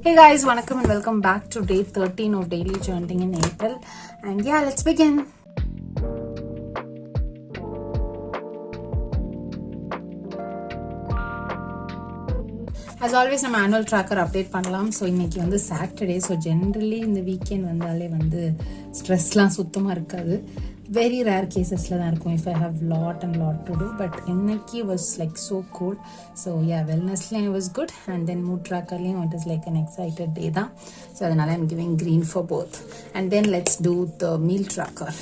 Hey guys, welcome and welcome back to day 13 of daily journaling in April. And yeah, let's begin. As always, நம்ம annual tracker update பண்ணலாம். So இன்னைக்கு வந்து Saturday. So generally இந்த weekend வந்தாலே வந்து ஸ்ட்ரெஸ்லாம் சுத்தமாக இருக்காது. Very rare casesல தான் இருக்கும் if I have lot to do. But இன்னைக்கு was like so cool. So yeah, wellnessலயும் it was good. And then mood trackerலயும் it is like an excited day தான். So அதனால I'm giving green for both. And then let's do the meal tracker.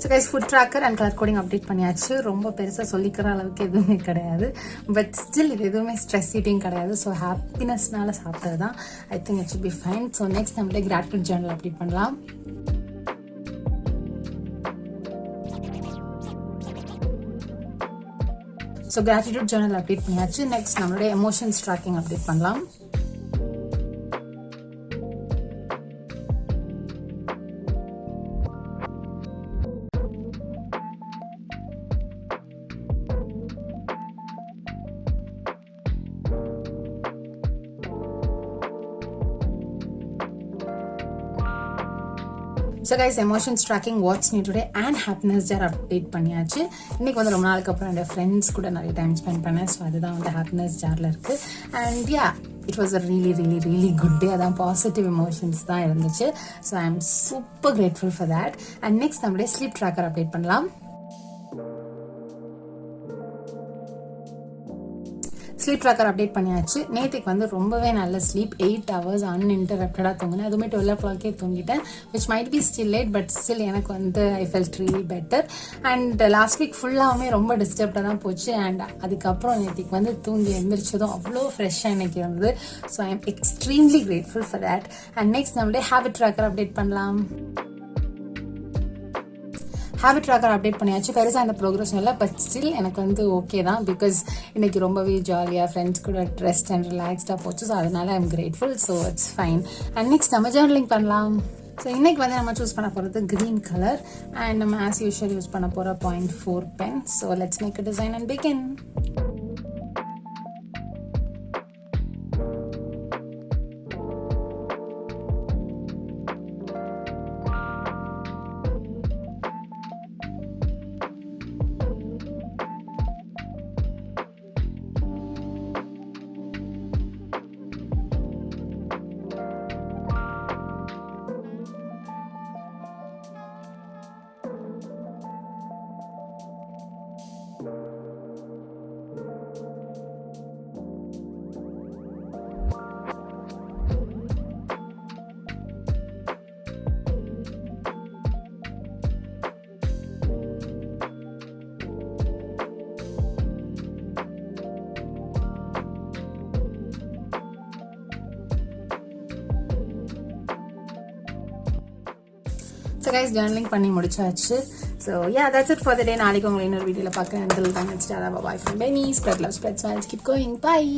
So guys, food tracker and color coding update பண்ணியாச்சு. ரொம்ப பெருசாக சொல்லிக்கிற அளவுக்கு எதுவுமே கிடையாது. But still இது எதுவுமே ஸ்ட்ரெஸ் ஈட்டிங் கிடையாது. ஸோ ஹாப்பினஸ்னால சாப்பிட்டது தான். I think it should be fine. So next நம்மளே கிராட்டிடியூட் ஜர்னல் அப்டேட் பண்ணலாம். ஸோ கிராட்டிடியூட் ஜர்னல் அப்டேட் பண்ணியாச்சு. நெக்ஸ்ட் நம்மளுடைய எமோஷன்ஸ் ட்ராக்கிங் அப்டேட் பண்ணலாம். So guys, emotions tracking, what's new today and happiness jar update பண்ணியாச்சு. இன்னைக்கு வந்து ரொம்ப நாளுக்கு அப்புறம் என்னோட ஃப்ரெண்ட்ஸ் கூட நிறைய டைம் ஸ்பெண்ட் பண்ணேன். ஸோ அதுதான் வந்து ஹாப்பினஸ் ஜாரில் இருக்கு. And yeah, it was a really good day. அதான் பாசிட்டிவ் எமோஷன்ஸ் தான் இருந்துச்சு. So I am super grateful for that. And next நம்மளுடைய ஸ்லீப் ட்ராக்கர் அப்டேட் பண்ணலாம். ஸ்லீப் ட்ராக்கர் அப்டேட் பண்ணியாச்சு. நேற்றுக்கு வந்து ரொம்பவே நல்ல ஸ்லீப், 8 hours அன்இன்டரப்டடாக தூங்கினேன். அதுவுமே 12 o'clock தூங்கிட்டேன். Which might be still late, but still எனக்கு வந்து I felt really better. And last week ஃபுல்லாகவுமே ரொம்ப டிஸ்டர்ப்டாக தான் போச்சு. அண்ட் அதுக்கப்புறம் நேற்றுக்கு வந்து தூங்கி எழுந்திரிச்சதும் அவ்வளோ ஃப்ரெஷ்ஷாக எனக்கு இருந்தது. So I am extremely grateful for that. And next நம்மளுடைய ஹேபிட் ட்ராக்கர் அப்டேட் பண்ணலாம். ஹேபிட் ட்ராக்கர் அப்டேட் பண்ணியாச்சு. பெருசாக அந்த ப்ரோக்ரஸ் இல்லை, பட் ஸ்டில் எனக்கு வந்து ஓகே தான். பிகாஸ் இன்னைக்கு ரொம்பவே ஜாலியாக ஃப்ரெண்ட்ஸ் கூட ரெஸ்ட் அண்ட் ரிலாக்ஸ்டாக போச்சு. ஸோ அதனால I am grateful. So it's fine. And next நம்ம ஜர்னலிங் பண்ணலாம். ஸோ இன்னைக்கு வந்து நம்ம சூஸ் பண்ண போகிறது க்ரீன் கலர். அண்ட் நம்ம ஆஸ் யூஷுவல் யூஸ் பண்ண போகிற 0.4 pen. So let's make a design and begin. So guys, journaling பண்ணி முடிச்சாச்சு. So yeah, that's it for the day. நாளைக்கு உங்களை இன்னொரு வீடியோல பார்க்குறேன். Until then, it's bye from Benny. Spread love, spread smiles, keep going. Bye.